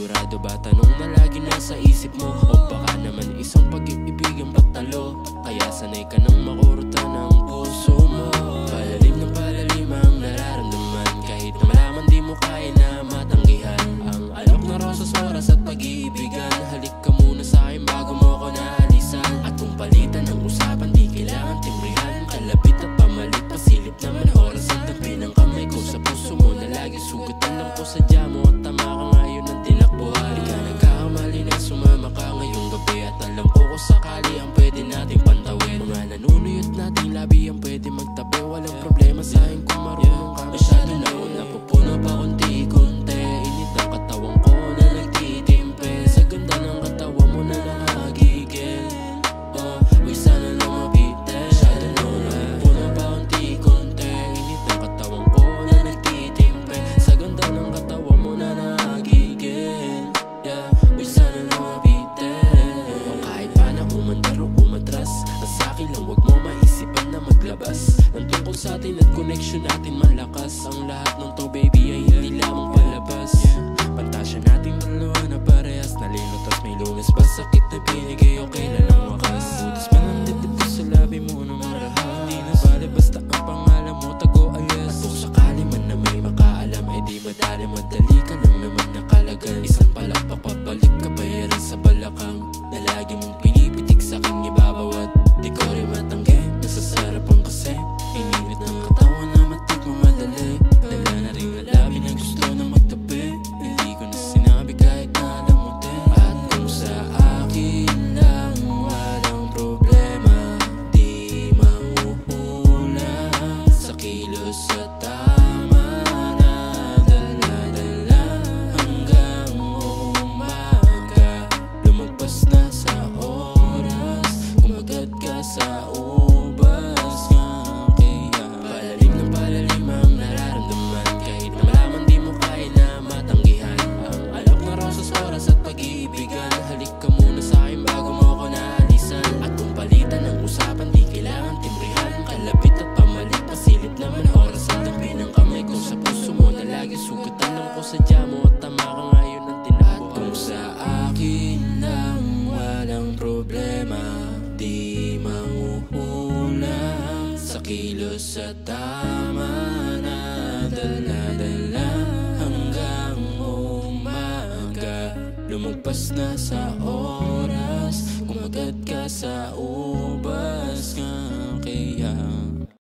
Sigurado ba tanong na lagi nasa isip mo? O baka naman isang pag-ibigang pagtalo, kaya sanay ka nang makurutan ng puso mo. Palalim ng palalim ang nararamdaman, kahit na malaman di mo kaya na matanggihan. Ang alok na rosas, oras at pag-iibigan. Halik ka muna sa'kin bago mo ko naalisan. At kung palitan ng usapan, di kailangan timbrihan. Kalapit at pamalit, pasilip naman oras. Ang dampi ng kamay ko sa puso mo na lagi sugatan lang ko sadya mo. At tama ka ngayon ang tinakbuhan. Di ka nagkakamali na sumama ka ngayong gabi. At alam ko kung sakali ang pwede nating pantawin. Mga nanunuyot nating labi ang pwede magtabi. Walang problema sa'kin kung marunong ka. Masyado na ako napupuno pa konti-konti. Init ang katawan ko na nagtitimpe. Sa ganda ng katawan mo na nakagigil. Uy sana lang mabitin. Masyado na ako napupuno pa konti-konti. Init ang katawan ko na nagtitimpe. Sa ganda ng katawan mo na nakagigil. Uy sana lang mabitin. O kahit pa na umandar o umatras, ang sa'kin lang wag mo maisipan na maglabas ng tungkol sa'tin at connection natin malakas. Ang lahat ng to baby ay hindi lamang palabas. Pantasya nating dalawa na parehas, nalilot at may lunas ba? Sakit na binigay o kailan ang wakas? Butas pa ng dibdib ko sa labi mo na marahal. Di na bale basta ang pangalan mo tago alias. At kung sakali man na may makaalam, eh di madali madali ka lang naman nakalagan. Isang palakpak pabalik ka bayaran sa balakang na lagi mong pinipitik sa'king ibabawat. Di ko rin matanggi, nasasarapan kasi ininit ng katawan na matik mo madali. Dala na rin na labi na gusto na magtabi. Hindi ko na sinabi kahit na alam mo din. At kung sa akin lang walang problema, di mauhula sa kilos sa tama na dala-dala hanggang umaga. Lumagpas na sa oras, kumagat ka sa ubas nga. Kaya palalim ng palalim ang nararamdaman, kahit na malaman di mo kaya na matanggihan. Ang alok na rosas, oras at pag-iibigan. Halik ka muna sa'kin bago mo ko naalisan. At kung palitan ng usapan, di kailangan timbrihan. Kalapit at pamalit, pasilip naman oras. Ang dampi ng kamay ko sa puso mo na lagi sugatan lang ko sadya mo. At tama ka ngayon ang tinakbuhan. At kung sa akin lang walang problema, di mauhula sa kilos sa tama na dala-dala hanggang umaga. Lumagpas na sa